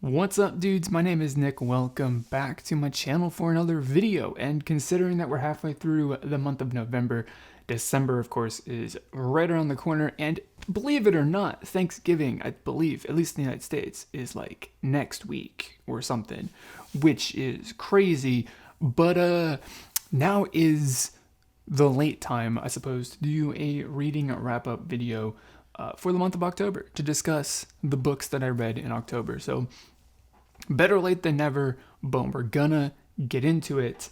What's up, dudes? My name is Nick. Welcome back to my channel for another video. And considering that we're halfway through the month of November, December, of course, is right around the corner. And believe it or not, Thanksgiving, I believe, at least in the United States, is like next week or something, which is crazy. But now is the late time, I suppose, to do a reading wrap-up video for the month of October to discuss the books that I read in October. So better late than never, but we're gonna get into it.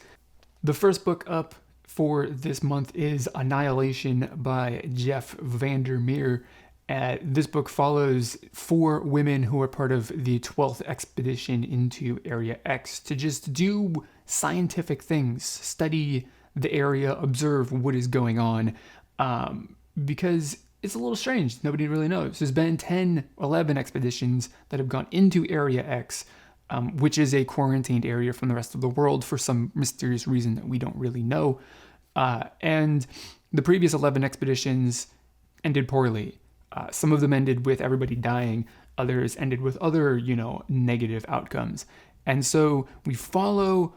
The first book up for this month is Annihilation by Jeff Vandermeer. This book follows 4 women who are part of the 12th expedition into Area X to just do scientific things, study the area, observe what is going on, because it's a little strange. Nobody really knows. There's been 10, 11 expeditions that have gone into Area X, which is a quarantined area from the rest of the world for some mysterious reason that we don't really know. And the previous 11 expeditions ended poorly. Some of them ended with everybody dying. Others ended with other, negative outcomes. And so we follow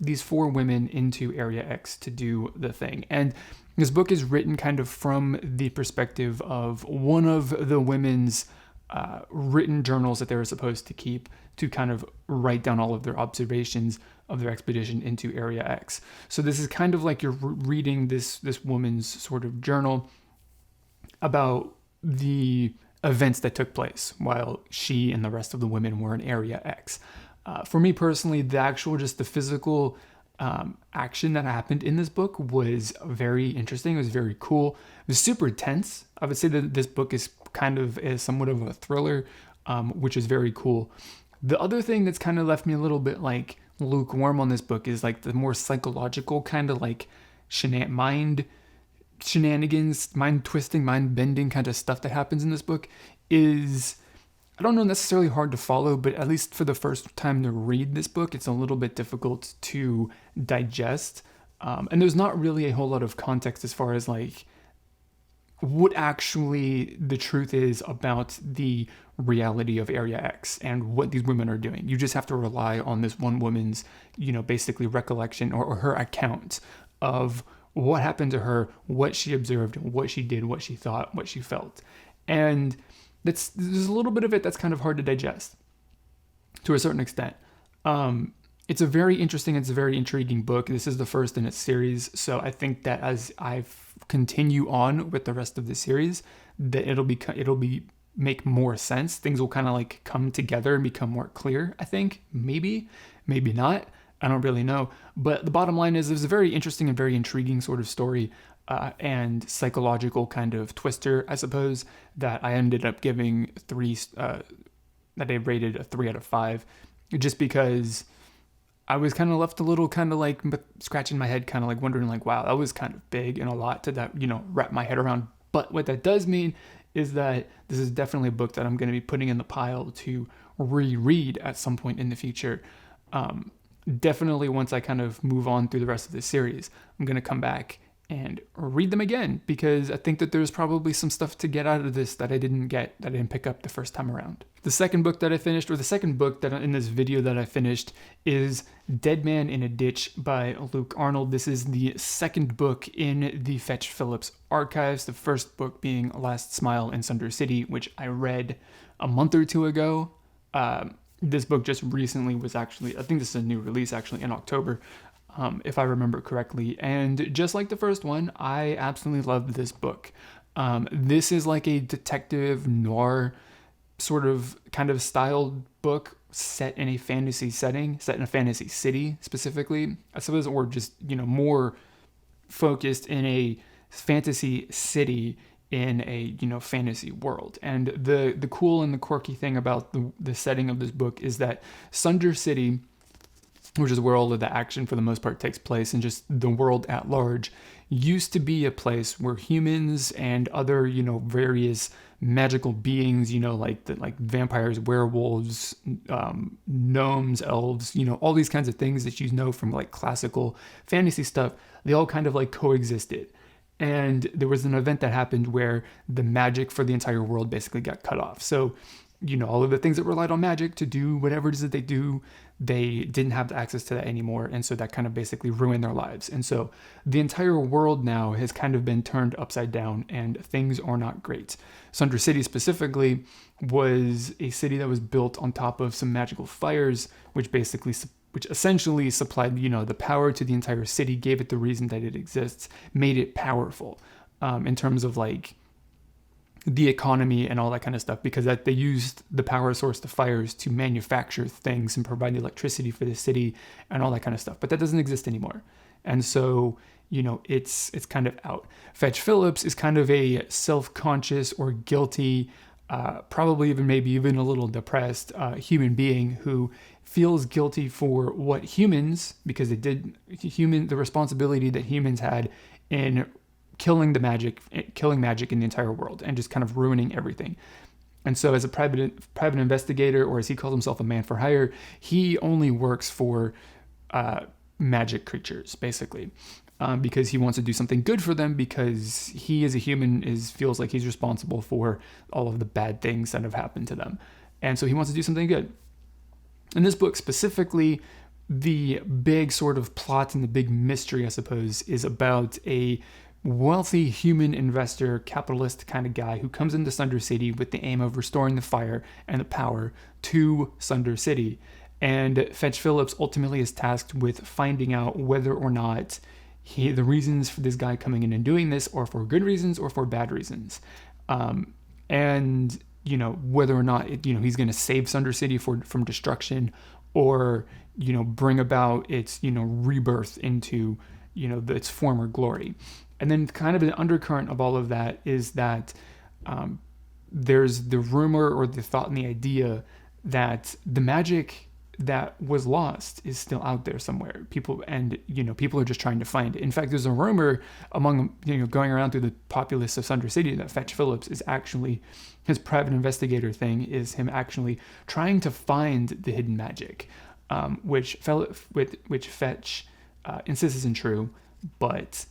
these 4 women into Area X to do the thing. And this book is written kind of from the perspective of one of the women's written journals that they were supposed to keep to kind of write down all of their observations of their expedition into Area X. So this is kind of like you're reading this woman's sort of journal about the events that took place while she and the rest of the women were in Area X. For me personally, the physical action that happened in this book was very interesting. It was very cool. It was super tense. I would say that this book is somewhat of a thriller, which is very cool. The other thing that's kind of left me a little bit like lukewarm on this book is like the more psychological kind of like mind shenanigans, mind twisting, mind bending kind of stuff that happens in this book is, I don't know, necessarily hard to follow, but at least for the first time to read this book, it's a little bit difficult to digest. And there's not really a whole lot of context as far as like what actually the truth is about the reality of Area X and what these women are doing. You just have to rely on this one woman's, basically recollection or her account of what happened to her, what she observed, what she did, what she thought, what she felt. And there's a little bit of it that's kind of hard to digest to a certain extent. It's a very interesting, it's a very intriguing book. This is the first in its series, so I think that as I continue on with the rest of the series, that it'll make more sense. Things will kind of like come together and become more clear, I think. Maybe not. I don't really know. But the bottom line is it was a very interesting and very intriguing sort of story and psychological kind of twister, I suppose, that I ended up giving that I rated a 3 out of 5, just because I was kind of left a little kind of like scratching my head, kind of like wondering like, wow, that was kind of big and a lot to that, wrap my head around. But what that does mean is that this is definitely a book that I'm going to be putting in the pile to reread at some point in the future. Definitely once I kind of move on through the rest of this series, I'm going to come back and read them again, because I think that there's probably some stuff to get out of this that I didn't pick up the first time around. The second book that in this video that I finished is Dead Man in a Ditch by Luke Arnold. This is the second book in the Fetch Phillips archives, the first book being Last Smile in Sunder City, which I read a month or 2 ago. This book just recently was actually, I think this is a new release actually in October, if I remember correctly. And just like the first one, I absolutely loved this book. This is like a detective noir sort of kind of styled book set in a fantasy setting, set in a fantasy city specifically, I suppose, or just, more focused in a fantasy city in a fantasy world. And the cool and the quirky thing about the setting of this book is that Sunder City, which is where all of the action for the most part takes place, and just the world at large, used to be a place where humans and other various magical beings, like vampires, werewolves, gnomes, elves, all these kinds of things that from like classical fantasy stuff, they all kind of like coexisted. And there was an event that happened where the magic for the entire world basically got cut off. So all of the things that relied on magic to do whatever it is that they do, they didn't have access to that anymore. And so that kind of basically ruined their lives. And so the entire world now has kind of been turned upside down and things are not great. Sunder City specifically was a city that was built on top of some magical fires, which essentially supplied, the power to the entire city, gave it the reason that it exists, made it powerful in terms of like the economy and all that kind of stuff, because that they used the power source, the fires, to manufacture things and provide the electricity for the city and all that kind of stuff. But that doesn't exist anymore. And so, it's kind of out. Fetch Phillips is kind of a self-conscious or guilty, probably maybe even a little depressed human being who feels guilty for what humans, because the responsibility that humans had in killing magic in the entire world and just kind of ruining everything. And so as a private investigator, or as he calls himself, a man for hire, he only works for magic creatures, basically, because he wants to do something good for them, because he as a human feels like he's responsible for all of the bad things that have happened to them. And so he wants to do something good. In this book specifically, the big sort of plot and the big mystery, I suppose, is about a wealthy human investor, capitalist kind of guy who comes into Sunder City with the aim of restoring the fire and the power to Sunder City. And Fetch Phillips ultimately is tasked with finding out whether or not the reasons for this guy coming in and doing this are for good reasons or for bad reasons. And whether or not he's going to save Sunder City from destruction, or bring about its rebirth into its former glory. And then kind of an undercurrent of all of that is that there's the rumor or the thought and the idea that the magic that was lost is still out there somewhere. People are just trying to find it. In fact, there's a rumor among, going around through the populace of Sunder City that Fetch Phillips is actually, his private investigator thing is him actually trying to find the hidden magic, which Fetch insists isn't true, but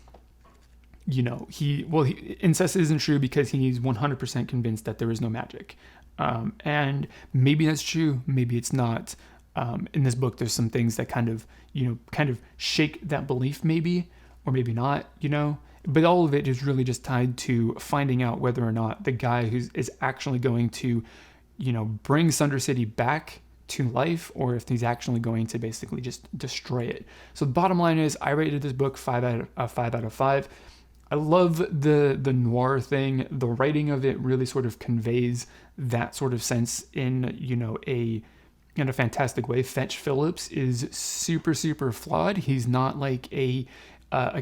he insists isn't true because he's 100% convinced that there is no magic. And maybe that's true, maybe it's not. In this book, there's some things that kind of shake that belief, maybe, or maybe not, but all of it is really just tied to finding out whether or not the guy is actually going to, bring Sunder City back to life, or if he's actually going to basically just destroy it. So the bottom line is, I rated this book 5 out of 5. I love the noir thing. The writing of it really sort of conveys that sort of sense in a fantastic way. Fetch Phillips is super, super flawed. He's not like a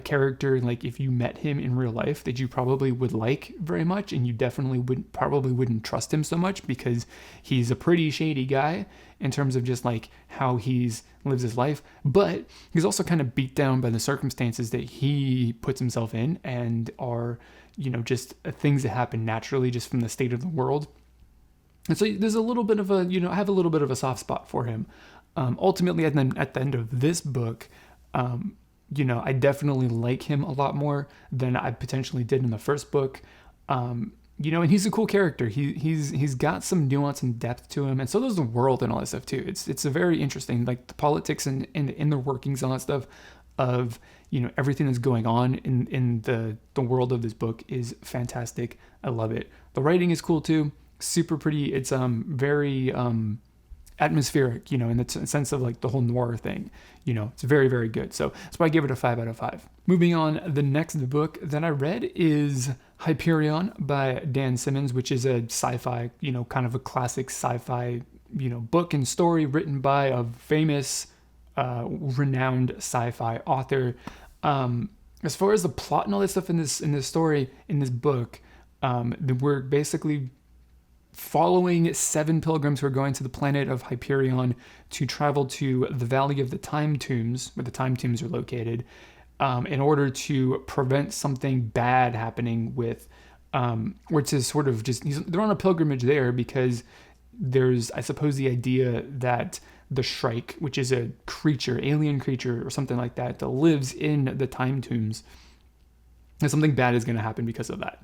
character, like if you met him in real life, that you probably would like very much, and you definitely wouldn't trust him so much, because he's a pretty shady guy in terms of just like how lives his life. But he's also kind of beat down by the circumstances that he puts himself in, and are just things that happen naturally just from the state of the world. And so there's a little bit of I have a little bit of a soft spot for him. Ultimately, at the end of this book, I definitely like him a lot more than I potentially did in the first book. And he's a cool character. He's got some nuance and depth to him, and so does the world and all that stuff too. It's a very interesting, like the politics and the workings and all that stuff of everything that's going on in the world of this book is fantastic. I love it. The writing is cool too. Super pretty. It's very atmospheric, in the sense of like the whole noir thing. It's very, very good. So that's why I give it a 5 out of 5. Moving on, the next book that I read is Hyperion by Dan Simmons, which is a sci-fi, kind of a classic sci-fi, book and story written by a famous, renowned sci-fi author. As far as the plot and all that stuff in this story, in this book, we're basically following 7 pilgrims who are going to the planet of Hyperion to travel to the Valley of the Time Tombs, where the Time Tombs are located, in order to prevent something bad happening with, or to sort of they're on a pilgrimage there because there's, I suppose, the idea that the Shrike, which is a creature, alien creature or something like that lives in the Time Tombs, and something bad is going to happen because of that.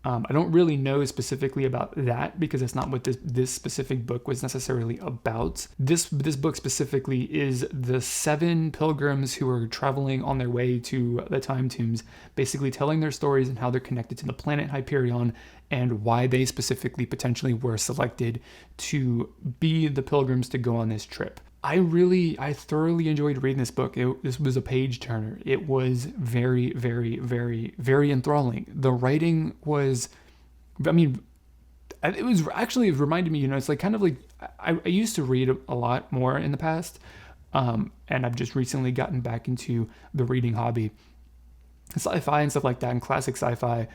I don't really know specifically about that because that's not what this specific book was necessarily about. This book specifically is the 7 pilgrims who are traveling on their way to the Time Tombs, basically telling their stories and how they're connected to the planet Hyperion and why they specifically potentially were selected to be the pilgrims to go on this trip. I thoroughly enjoyed reading this book. This was a page turner. It was very, very, very, very enthralling. The writing was, I mean, it reminded me, it's like kind of like, I used to read a lot more in the past, and I've just recently gotten back into the reading hobby. Sci-fi and stuff like that, and classic sci-fi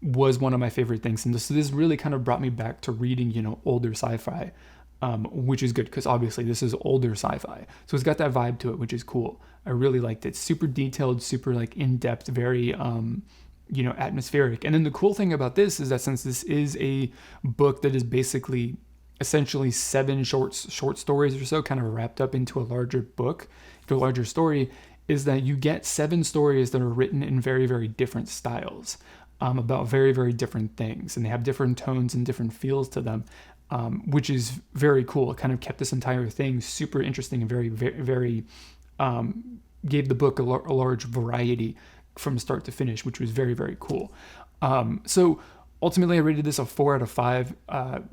was one of my favorite things. And so this really kind of brought me back to reading, older sci-fi. Which is good because obviously this is older sci-fi. So it's got that vibe to it, which is cool. I really liked it. Super detailed, super like in-depth, very, atmospheric. And then the cool thing about this is that since this is a book that is basically essentially 7 short stories or so kind of wrapped up into a larger book, into a larger story, is that you get 7 stories that are written in very, very different styles, about very, very different things. And they have different tones and different feels to them. Which is very cool. It kind of kept this entire thing super interesting and very, very, very, gave the book a large variety from start to finish, which was very, very cool. So ultimately I rated this a 4 out of 5,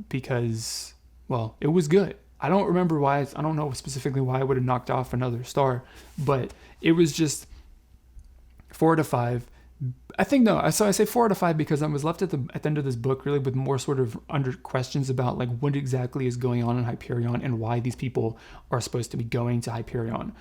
because, well, it was good. I don't remember why, I don't know specifically why I would have knocked off another star, but it was just 4 out of 5. I think no. So I say 4 out of 5 because I was left at the end of this book really with more sort of under questions about like what exactly is going on in Hyperion and why these people are supposed to be going to Hyperion.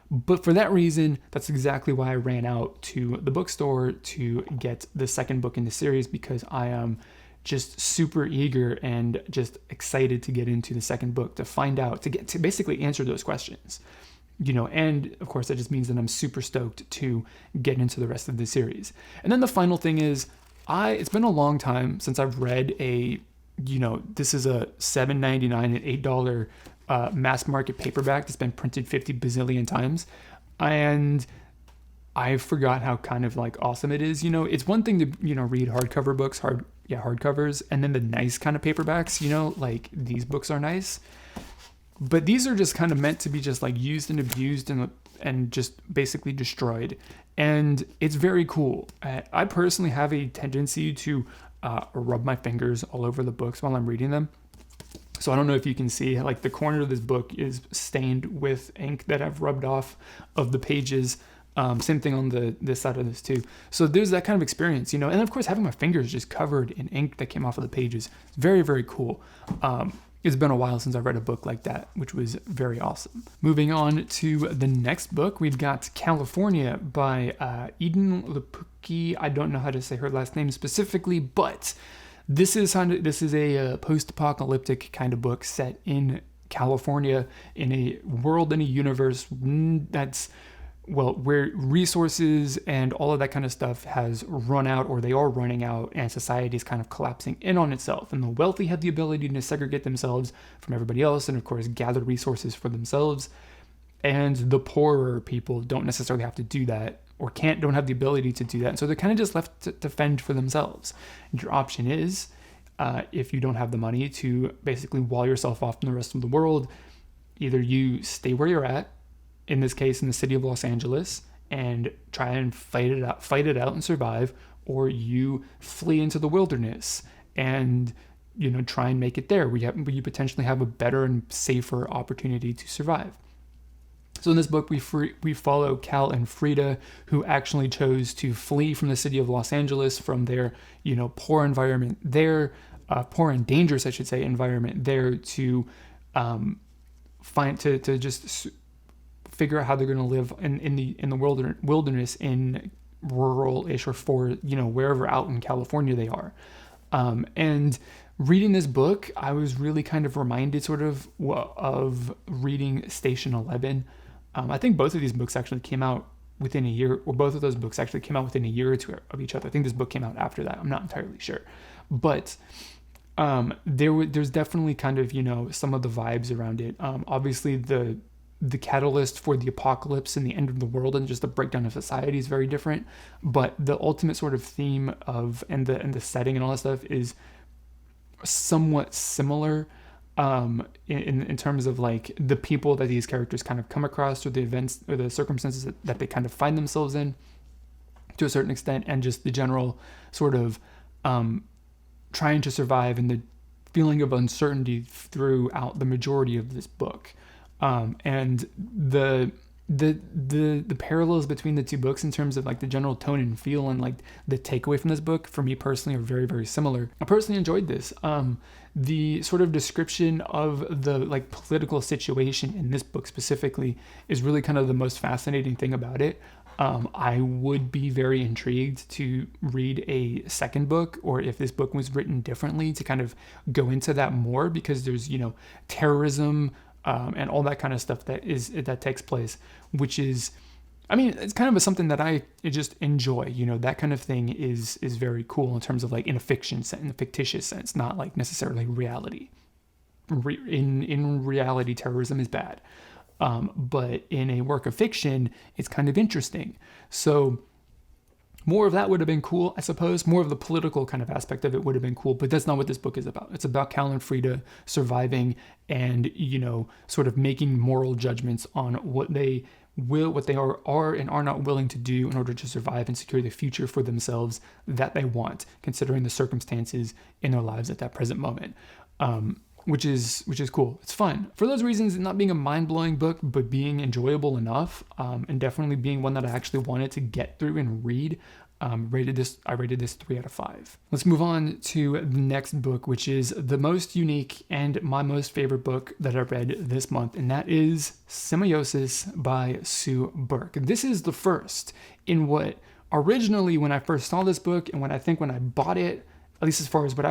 But for that reason, that's exactly why I ran out to the bookstore to get the second book in the series, because I am just super eager and just excited to get into the second book to find out, to basically answer those questions. And of course that just means that I'm super stoked to get into the rest of the series. And then the final thing is, it's been a long time since I've read this is a $7.99 and $8 mass market paperback that's been printed 50 bazillion times. And I forgot how kind of like awesome it is. It's one thing to, read hardcover books, hardcovers, and then the nice kind of paperbacks, like these books are nice. But these are just kind of meant to be just like used and abused and just basically destroyed. And it's very cool. I personally have a tendency to rub my fingers all over the books while I'm reading them. So I don't know if you can see, like the corner of this book is stained with ink that I've rubbed off of the pages. Same thing on this side of this too. So there's that kind of experience, and of course having my fingers just covered in ink that came off of the pages. It's very, very cool. It's been a while since I've read a book like that, which was very awesome. Moving on to the next book, we've got California by Edan Lepucki. I don't know how to say her last name specifically, but this is a post-apocalyptic kind of book set in California, in a world, in a universe that's, well, where resources and all of that kind of stuff has run out, or they are running out, and society is kind of collapsing in on itself. And the wealthy have the ability to segregate themselves from everybody else and, of course, gather resources for themselves. And the poorer people don't necessarily have to do that, or don't have the ability to do that. And so they're kind of just left to fend for themselves. And your option is, if you don't have the money, to basically wall yourself off from the rest of the world. Either you stay where you're at, in this case in the city of Los Angeles, and try and fight it out and survive, or you flee into the wilderness and try and make it there where you potentially have a better and safer opportunity to survive. So in this book we follow Cal and Frida, who actually chose to flee from the city of Los Angeles, from their poor environment there, poor and dangerous, I should say, environment there, to just figure out how they're going to live in the wilderness, in rural-ish, or wherever out in California they are. And reading this book, I was really kind of reminded sort of reading Station 11. I think both of these books actually came out within a year, or both of those books actually came out within a year or two of each other. I think this book came out after that. I'm not entirely sure. But there's definitely kind of, some of the vibes around it. Obviously the the catalyst for the apocalypse and the end of the world and just the breakdown of society is very different. But the ultimate sort of theme of and the setting and all that stuff is somewhat similar, in terms of like the people that these characters kind of come across, or the events or the circumstances that they kind of find themselves in to a certain extent, and just the general sort of trying to survive and the feeling of uncertainty throughout the majority of this book. And the parallels between the two books in terms of like the general tone and feel and like the takeaway from this book for me personally are very, very similar. I personally enjoyed this. The sort of description of the like political situation in this book specifically is really kind of the most fascinating thing about it. I would be very intrigued to read a second book, or if this book was written differently, to kind of go into that more, because there's, terrorism, and all that kind of stuff that takes place, which is, I mean, it's kind of something that I just enjoy. That kind of thing is very cool in terms of like in a fictitious sense, not like necessarily reality. In reality, terrorism is bad, but in a work of fiction, it's kind of interesting. So more of that would have been cool, I suppose. More of the political kind of aspect of it would have been cool, but that's not what this book is about. It's about Cal and Frida surviving and, sort of making moral judgments on what they are and are not willing to do in order to survive and secure the future for themselves that they want, considering the circumstances in their lives at that present moment. Which is cool. It's fun. For those reasons, not being a mind-blowing book, but being enjoyable enough, and definitely being one that I actually wanted to get through and read, I rated this 3 out of 5. Let's move on to the next book, which is the most unique and my most favorite book that I read this month, and that is Semiosis by Sue Burke. This is the first in what originally, when I first saw this book and when I bought it, at least as far as what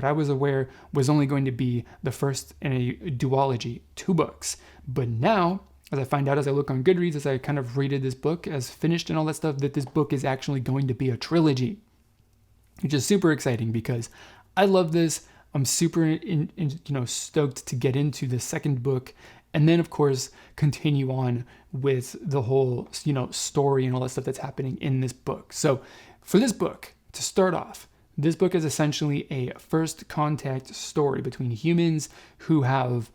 I was aware, was only going to be the first in a duology, 2 books. But now, as I find out as I look on Goodreads, as I kind of rated this book as finished and all that stuff, that this book is actually going to be a trilogy, which is super exciting because I love this. I'm super stoked to get into the second book, and then of course continue on with the whole story and all that stuff that's happening in this book. So for this book, to start off, this book is essentially a first contact story between humans who have,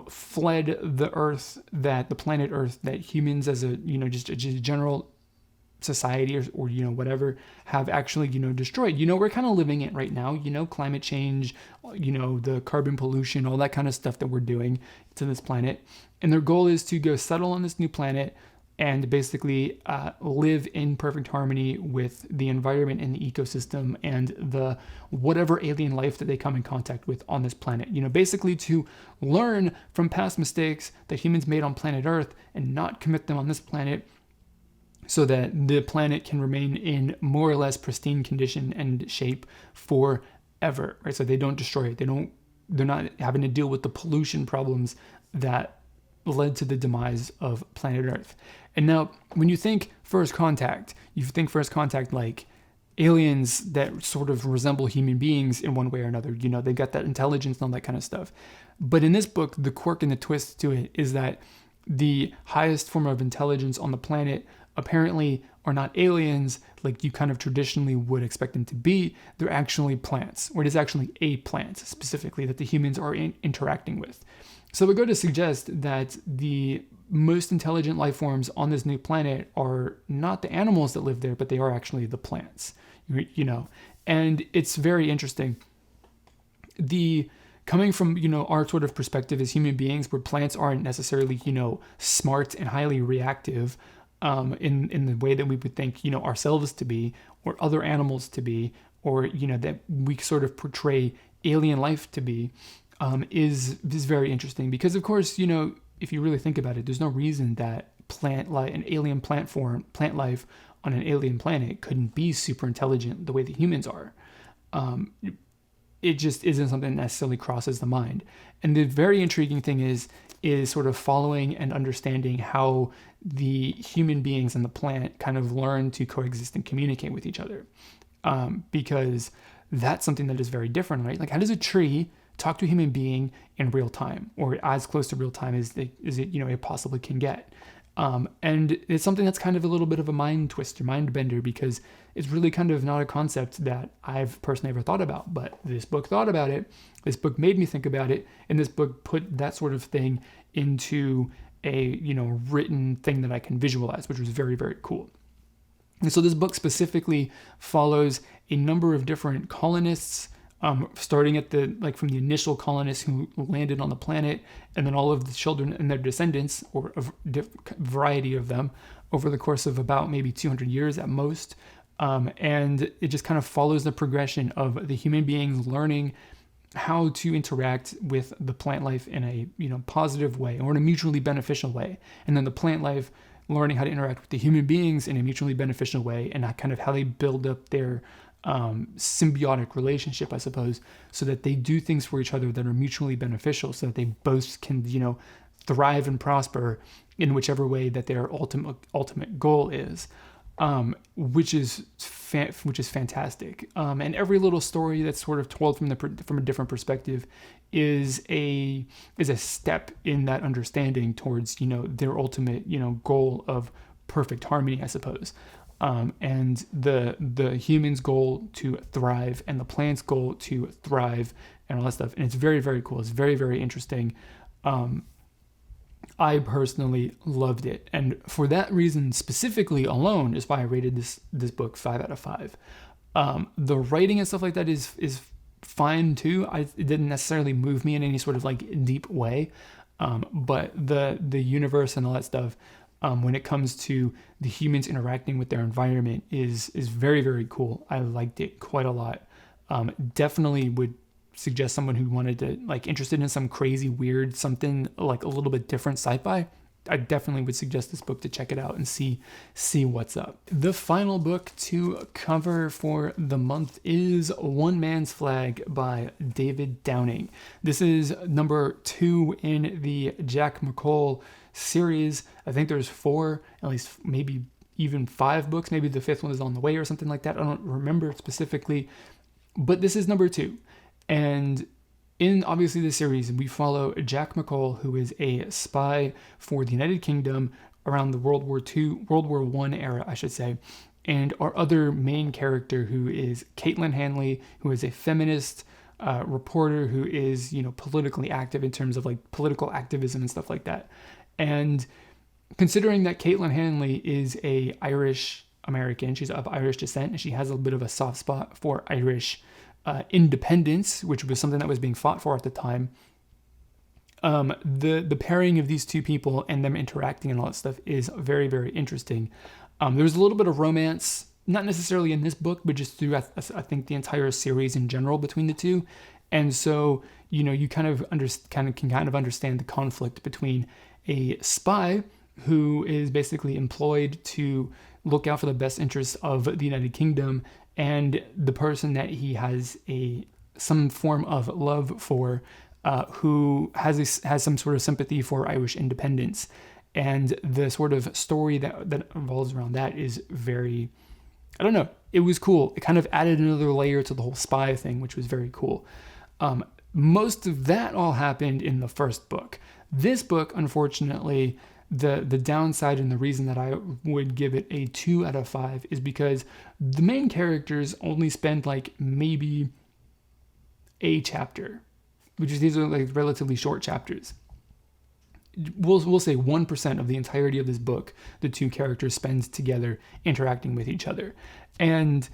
fled the planet Earth that humans as a, just a general society or whatever have actually, destroyed. We're kind of living it right now, climate change, the carbon pollution, all that kind of stuff that we're doing to this planet. And their goal is to go settle on this new planet and basically live in perfect harmony with the environment and the ecosystem and the whatever alien life that they come in contact with on this planet. Basically to learn from past mistakes that humans made on planet Earth and not commit them on this planet, so that the planet can remain in more or less pristine condition and shape forever, right? So they don't destroy it. They're not having to deal with the pollution problems that led to the demise of planet Earth. And now, when you think first contact like aliens that sort of resemble human beings in one way or another. They got that intelligence and all that kind of stuff. But in this book, the quirk and the twist to it is that the highest form of intelligence on the planet apparently are not aliens like you kind of traditionally would expect them to be. They're actually plants, or it is actually a plant specifically that the humans are interacting with. So we go to suggest that the most intelligent life forms on this new planet are not the animals that live there, but they are actually the plants, and it's very interesting. Coming from, our sort of perspective as human beings, where plants aren't necessarily, smart and highly reactive, in the way that we would think, ourselves to be, or other animals to be, or, that we sort of portray alien life to be, is very interesting. Because of course, if you really think about it, there's no reason that an alien plant life on an alien planet couldn't be super intelligent the way that humans are. It just isn't something that necessarily crosses the mind. And the very intriguing thing is sort of following and understanding how the human beings and the plant kind of learn to coexist and communicate with each other. Because that's something that is very different, right? Like, how does a tree talk to a human being in real time, or as close to real time as it possibly can get. And it's something that's kind of a little bit of a mind twister, mind bender, because it's really kind of not a concept that I've personally ever thought about, but this book thought about it. This book made me think about it, and this book put that sort of thing into a, written thing that I can visualize, which was very, very cool. And so this book specifically follows a number of different colonists, starting at from the initial colonists who landed on the planet, and then all of the children and their descendants, or a variety of them, over the course of about maybe 200 years at most. And it just kind of follows the progression of the human beings learning how to interact with the plant life in a positive way, or in a mutually beneficial way, and then the plant life learning how to interact with the human beings in a mutually beneficial way, and that kind of how they build up their symbiotic relationship, I suppose, so that they do things for each other that are mutually beneficial, so that they both can thrive and prosper in whichever way that their ultimate goal is. Which is fantastic. And every little story that's sort of told from a different perspective is a step in that understanding towards their ultimate goal of perfect harmony, I suppose. And the human's goal to thrive, and the plant's goal to thrive, and all that stuff. And it's very, very cool. It's very, very interesting. I personally loved it, and for that reason specifically alone is why I rated this book 5 out of 5. The writing and stuff like that is fine too. It didn't necessarily move me in any sort of deep way, but the universe and all that stuff, when it comes to the humans interacting with their environment, is very, very cool. I liked it quite a lot. Definitely would suggest someone who wanted to interested in some crazy weird something a little bit different sci-fi. I definitely would suggest this book to check it out and see what's up. The final book to cover for the month is One Man's Flag by David Downing. This is number 2 in the Jack McCall series. I think there's 4, at least maybe even 5 books. Maybe the 5th one is on the way or something like that. I don't remember specifically, but this is number 2. And in obviously the series, we follow Jack McCall, who is a spy for the United Kingdom around the World War I era, I should say. And our other main character, who is Caitlin Hanley, who is a feminist reporter who is, politically active in terms of political activism and stuff like that. And considering that Caitlin Hanley is a Irish American, she's of Irish descent, and she has a bit of a soft spot for Irish independence, which was something that was being fought for at the time. The pairing of these two people and them interacting and all that stuff is very, very interesting. There's a little bit of romance, not necessarily in this book, but just through I think the entire series in general between the two. And so you can understand the conflict between a spy who is basically employed to look out for the best interests of the United Kingdom, and the person that he has some form of love for, who has some sort of sympathy for Irish independence. And the sort of story that revolves around that is very, I don't know, it was cool. It kind of added another layer to the whole spy thing, which was very cool. Most of that all happened in the first book. This book, unfortunately, the downside and the reason that I would give it a 2 out of 5 is because the main characters only spend maybe a chapter, these are relatively short chapters. We'll say 1% of the entirety of this book, the two characters spend together interacting with each other. And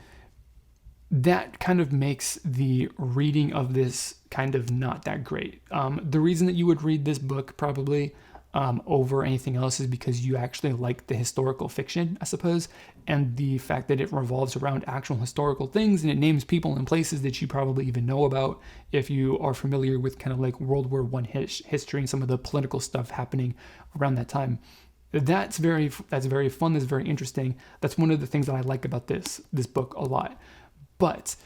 that kind of makes the reading of this kind of not that great. The reason that you would read this book probably over anything else is because you actually like the historical fiction, I suppose, and the fact that it revolves around actual historical things, and it names people and places that you probably even know about if you are familiar with kind of World War I history and some of the political stuff happening around that time. That's very fun. That's very interesting. That's one of the things that I like about this book a lot. But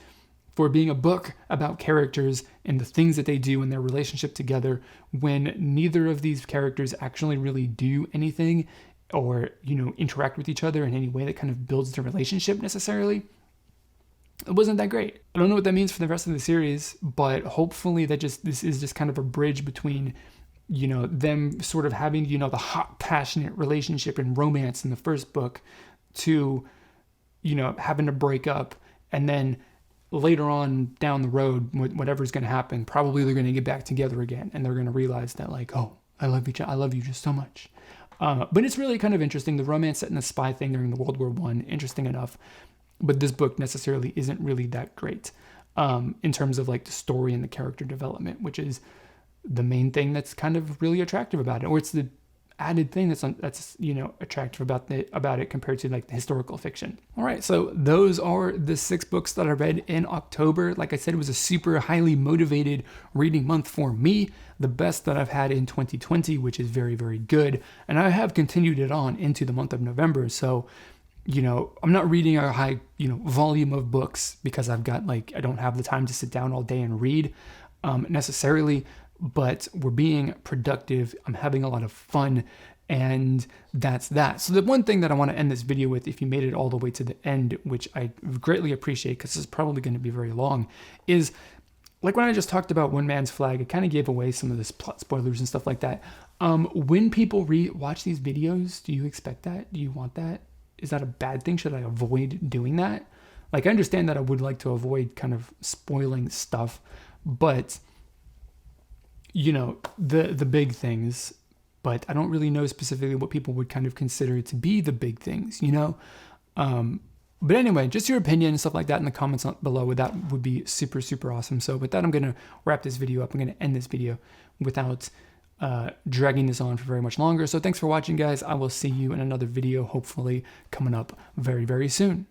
for being a book about characters and the things that they do and their relationship together, when neither of these characters actually really do anything or, interact with each other in any way that kind of builds their relationship necessarily, it wasn't that great. I don't know what that means for the rest of the series, but hopefully this is just kind of a bridge between, you know, them sort of having, you know, the hot, passionate relationship and romance in the first book to, you know, having to break up, and then later on down the road, whatever's going to happen, probably they're going to get back together again, and they're going to realize that, like, oh, I love you just so much. But it's really kind of interesting. The romance set in the spy thing during the World War I, interesting enough. But this book necessarily isn't really that great in terms of like the story and the character development, which is the main thing that's kind of really attractive about it, or it's the added thing that's you know, attractive about it compared to like the historical fiction. All right, so those are the 6 books that I read in October. Like I said, it was a super highly motivated reading month for me, the best that I've had in 2020, which is very, very good. And I have continued it on into the month of November. So, you know, I'm not reading a high, you know, volume of books because I don't have the time to sit down all day and read necessarily, but we're being productive. I'm having a lot of fun, and that's that. So the one thing that I want to end this video with, if you made it all the way to the end, which I greatly appreciate because this is probably going to be very long, is like when I just talked about One Man's Flag, it kind of gave away some of this plot spoilers and stuff like that. When people watch these videos, do you expect that? Do you want that? Is that a bad thing? Should I avoid doing that? Like, I understand that I would like to avoid kind of spoiling stuff, but, you know, the big things, but I don't really know specifically what people would kind of consider to be the big things, you know? But anyway, just your opinion and stuff like that in the comments below. That would be super, super awesome. So with that, I'm going to wrap this video up. I'm going to end this video without dragging this on for very much longer. So thanks for watching, guys. I will see you in another video, hopefully coming up very, very soon.